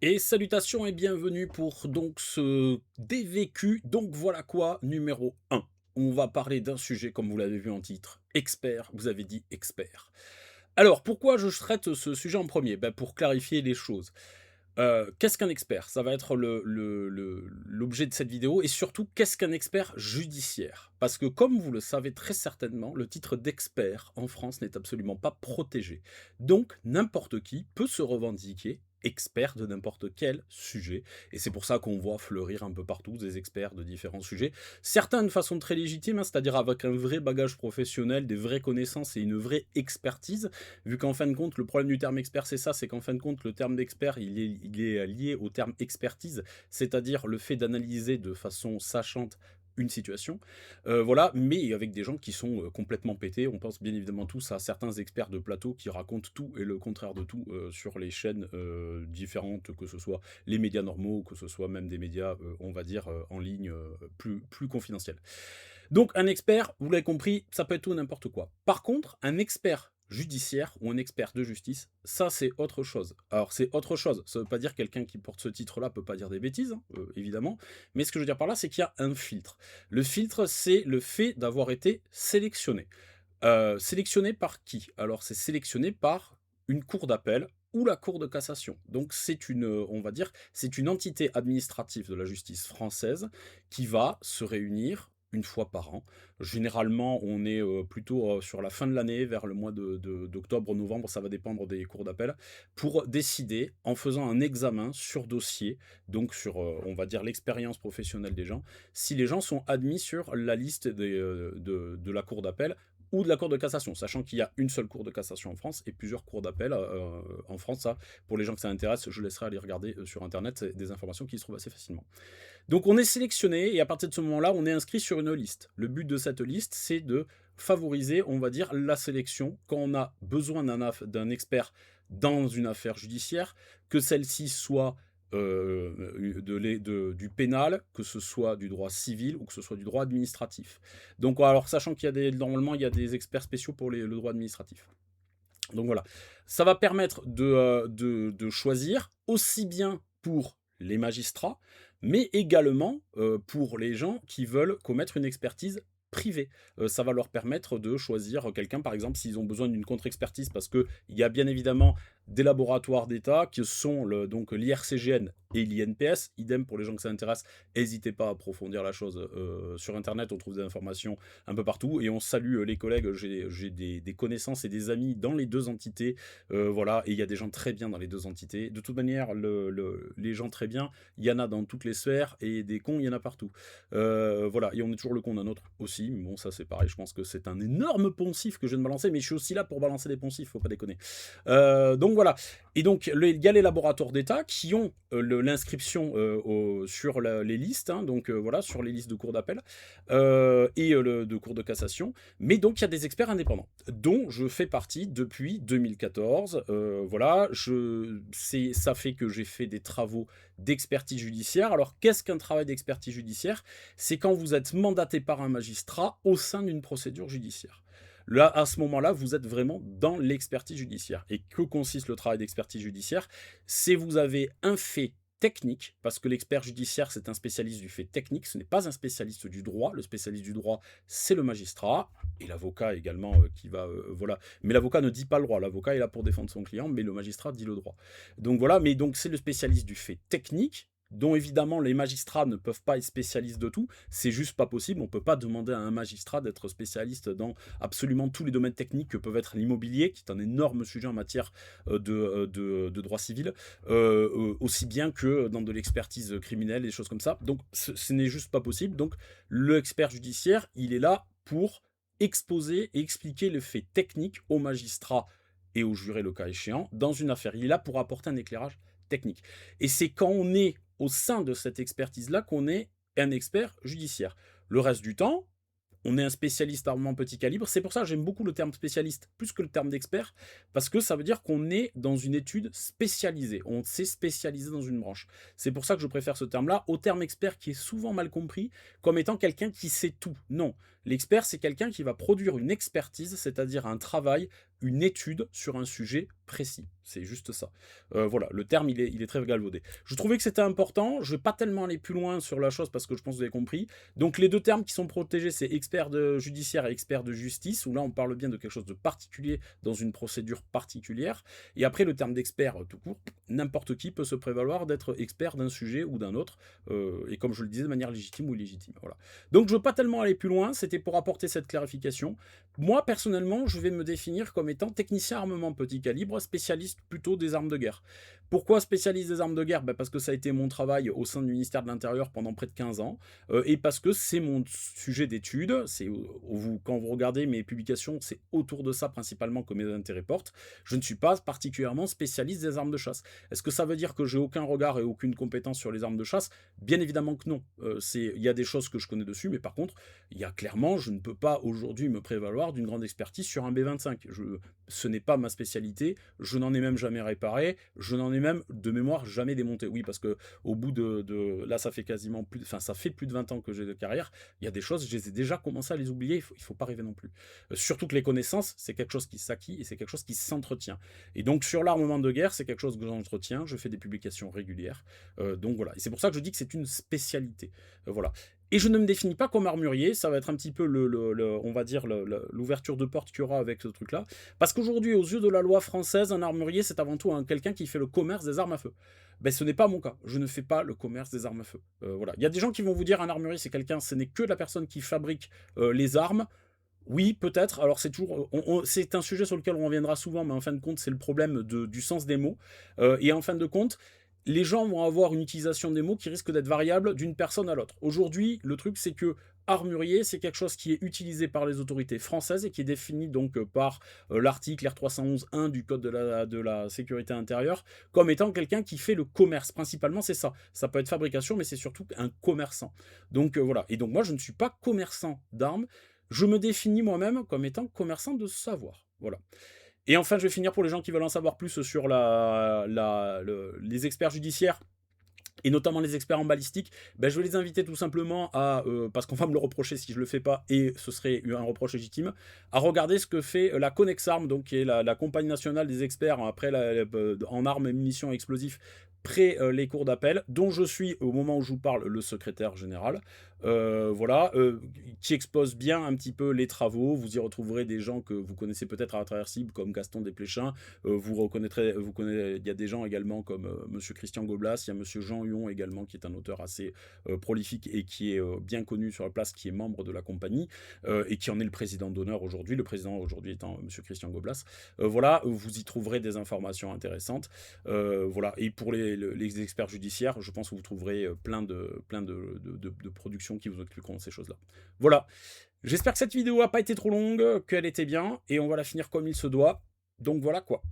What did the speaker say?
Et salutations et bienvenue pour donc ce DVQ, donc voilà quoi, numéro un. On va parler d'un sujet, comme vous l'avez vu en titre, expert, vous avez dit expert. Alors, pourquoi je traite ce sujet en premier? Pour clarifier les choses. Qu'est-ce qu'un expert? Ça va être l'objet de cette vidéo et surtout, qu'est-ce qu'un expert judiciaire? Parce que comme vous le savez très certainement, le titre d'expert en France n'est absolument pas protégé. Donc n'importe qui peut se revendiquer expert de n'importe quel sujet et c'est pour ça qu'on voit fleurir un peu partout des experts de différents sujets. Certains de façon très légitime, hein, c'est-à-dire avec un vrai bagage professionnel, des vraies connaissances et une vraie expertise, vu qu'en fin de compte, le problème du terme expert, c'est ça, c'est qu'en fin de compte, le terme d'expert, il est lié au terme expertise, c'est-à-dire le fait d'analyser de façon sachante une situation, voilà, mais avec des gens qui sont complètement pétés. On pense bien évidemment tous à certains experts de plateau qui racontent tout et le contraire de tout sur les chaînes différentes, que ce soit les médias normaux, que ce soit même des médias, on va dire, en ligne, plus confidentiels. Donc un expert, vous l'avez compris, ça peut être tout et n'importe quoi. Par contre, un expert judiciaire ou un expert de justice, ça c'est autre chose. Alors c'est autre chose, ça veut pas dire que quelqu'un qui porte ce titre-là peut pas dire des bêtises, hein, évidemment, mais ce que je veux dire par là, c'est qu'il y a un filtre. Le filtre, c'est le fait d'avoir été sélectionné. Sélectionné par qui? Alors c'est sélectionné par une cour d'appel ou la cour de cassation. Donc c'est une, on va dire, c'est une entité administrative de la justice française qui va se réunir une fois par an. Généralement, on est, plutôt, sur la fin de l'année, vers le mois de d'octobre-novembre, ça va dépendre des cours d'appel, pour décider, en faisant un examen sur dossier, donc sur, on va dire l'expérience professionnelle des gens, si les gens sont admis sur la liste de la cour d'appel ou de la cour de cassation, sachant qu'il y a une seule cour de cassation en France et plusieurs cours d'appel en France. Ça, pour les gens que ça intéresse, je laisserai aller regarder sur Internet, c'est des informations qui se trouvent assez facilement. Donc on est sélectionné et à partir de ce moment-là, on est inscrit sur une liste. Le but de cette liste, c'est de favoriser, on va dire, la sélection quand on a besoin d'un expert dans une affaire judiciaire, que celle-ci soit du pénal, que ce soit du droit civil ou que ce soit du droit administratif. Donc alors sachant qu'il y a normalement il y a des experts spéciaux pour le droit administratif. Donc voilà, ça va permettre de choisir aussi bien pour les magistrats, mais également pour les gens qui veulent commettre une expertise privée. Ça va leur permettre de choisir quelqu'un, par exemple, s'ils ont besoin d'une contre-expertise, parce qu'il y a bien évidemment des laboratoires d'État qui sont donc l'IRCGN et l'INPS. Idem pour les gens que ça intéresse, n'hésitez pas à approfondir la chose. Sur Internet, on trouve des informations un peu partout et on salue les collègues. J'ai des connaissances et des amis dans les deux entités, voilà, et il y a des gens très bien dans les deux entités. De toute manière, les gens très bien, il y en a dans toutes les sphères et des cons, il y en a partout. Voilà, et on est toujours le con d'un autre aussi. Mais bon, ça c'est pareil, je pense que c'est un énorme poncif que je viens de balancer, mais je suis aussi là pour balancer des poncifs, faut pas déconner. Donc voilà. Et donc, il y a les laboratoires d'État qui ont l'inscription sur les listes, hein, donc voilà, sur les listes de cours d'appel et de cours de cassation. Mais donc, il y a des experts indépendants, dont je fais partie depuis 2014. Voilà, ça fait que j'ai fait des travaux d'expertise judiciaire. Alors, qu'est-ce qu'un travail d'expertise judiciaire? C'est quand vous êtes mandaté par un magistrat au sein d'une procédure judiciaire. Là, à ce moment-là, vous êtes vraiment dans l'expertise judiciaire. Et que consiste le travail d'expertise judiciaire? C'est vous avez un fait technique, parce que l'expert judiciaire, c'est un spécialiste du fait technique, ce n'est pas un spécialiste du droit. Le spécialiste du droit, c'est le magistrat, et l'avocat également, qui va... voilà. Mais l'avocat ne dit pas le droit, l'avocat est là pour défendre son client, mais le magistrat dit le droit. Donc voilà, mais donc c'est le spécialiste du fait technique, dont évidemment les magistrats ne peuvent pas être spécialistes de tout, c'est juste pas possible, on peut pas demander à un magistrat d'être spécialiste dans absolument tous les domaines techniques que peuvent être l'immobilier, qui est un énorme sujet en matière de droit civil, aussi bien que dans de l'expertise criminelle et des choses comme ça. Donc ce n'est juste pas possible. Donc l'expert judiciaire, il est là pour exposer et expliquer le fait technique aux magistrats et aux jurés le cas échéant dans une affaire. Il est là pour apporter un éclairage technique. Et c'est quand on est au sein de cette expertise-là qu'on est un expert judiciaire. Le reste du temps, on est un spécialiste armement petit calibre. C'est pour ça que j'aime beaucoup le terme spécialiste plus que le terme d'expert, parce que ça veut dire qu'on est dans une étude spécialisée. On s'est spécialisé dans une branche. C'est pour ça que je préfère ce terme-là au terme expert qui est souvent mal compris comme étant quelqu'un qui sait tout. Non. L'expert, c'est quelqu'un qui va produire une expertise, c'est-à-dire un travail, une étude sur un sujet précis. C'est juste ça. Voilà, le terme, il est très galvaudé. Je trouvais que c'était important. Je ne vais pas tellement aller plus loin sur la chose parce que je pense que vous avez compris. Donc, les deux termes qui sont protégés, c'est expert de judiciaire et expert de justice, où là, on parle bien de quelque chose de particulier dans une procédure particulière. Et après, le terme d'expert, tout court, n'importe qui peut se prévaloir d'être expert d'un sujet ou d'un autre, et comme je le disais, de manière légitime ou illégitime. Voilà. Donc, je ne veux pas tellement aller plus loin. C'était pour apporter cette clarification. Moi, personnellement, je vais me définir comme étant technicien armement petit calibre, spécialiste plutôt des armes de guerre. Pourquoi spécialiste des armes de guerre? Parce que ça a été mon travail au sein du ministère de l'Intérieur pendant près de 15 ans, et parce que c'est mon sujet d'étude. Quand vous regardez mes publications, c'est autour de ça principalement que mes intérêts portent. Je ne suis pas particulièrement spécialiste des armes de chasse. Est-ce que ça veut dire que j'ai aucun regard et aucune compétence sur les armes de chasse? Bien évidemment que non. Il y a des choses que je connais dessus, mais par contre, il y a clairement, je ne peux pas aujourd'hui me prévaloir d'une grande expertise sur un B25. Ce n'est pas ma spécialité, je n'en ai même jamais réparé, je n'en ai même de mémoire jamais démonté. Oui, parce que au bout là, ça fait ça fait plus de 20 ans que j'ai de carrière. Il y a des choses, je les ai déjà commencé à les oublier. Il faut pas rêver non plus. Surtout que les connaissances, c'est quelque chose qui s'acquit et c'est quelque chose qui s'entretient. Et donc sur l'armement de guerre, c'est quelque chose que j'entretiens. Je fais des publications régulières. Donc voilà. Et c'est pour ça que je dis que c'est une spécialité. Voilà. Et je ne me définis pas comme armurier, ça va être un petit peu on va dire l'ouverture de porte qu'il y aura avec ce truc-là. Parce qu'aujourd'hui, aux yeux de la loi française, un armurier, c'est avant tout quelqu'un qui fait le commerce des armes à feu. Ben, ce n'est pas mon cas. Je ne fais pas le commerce des armes à feu. Voilà. Il y a des gens qui vont vous dire un armurier, c'est quelqu'un, ce n'est que la personne qui fabrique les armes. Oui, peut-être. Alors c'est toujours, c'est un sujet sur lequel on reviendra souvent, mais en fin de compte, c'est le problème du sens des mots. Et en fin de compte, les gens vont avoir une utilisation des mots qui risque d'être variable d'une personne à l'autre. Aujourd'hui, le truc, c'est que armurier, c'est quelque chose qui est utilisé par les autorités françaises et qui est défini donc par l'article R311.1 du Code de la sécurité intérieure comme étant quelqu'un qui fait le commerce. Principalement, c'est ça. Ça peut être fabrication, mais c'est surtout un commerçant. Donc voilà. Et donc moi, je ne suis pas commerçant d'armes. Je me définis moi-même comme étant commerçant de savoir. Voilà. Et enfin, je vais finir pour les gens qui veulent en savoir plus sur les experts judiciaires et notamment les experts en balistique, ben, je vais les inviter tout simplement parce qu'on va me le reprocher si je le fais pas, et ce serait un reproche légitime, à regarder ce que fait la Conexarm, donc qui est la compagnie nationale des experts en armes, munitions et explosifs près les cours d'appel, dont je suis au moment où je vous parle le secrétaire général. Voilà, qui expose bien un petit peu les travaux. Vous y retrouverez des gens que vous connaissez peut-être à travers Cible, comme Gaston Desplechin. Il y a des gens également comme Monsieur Christian Goblas, il y a Monsieur Jean Huon également, qui est un auteur assez prolifique et qui est bien connu sur la place, qui est membre de la compagnie et qui en est le président d'honneur aujourd'hui. Le président aujourd'hui étant Monsieur Christian Goblas. Voilà, vous y trouverez des informations intéressantes. Voilà, et pour les experts judiciaires, je pense que vous trouverez plein de productions qui vous expliqueront ces choses-là. Voilà. J'espère que cette vidéo n'a pas été trop longue, qu'elle était bien, et on va la finir comme il se doit. Donc voilà quoi.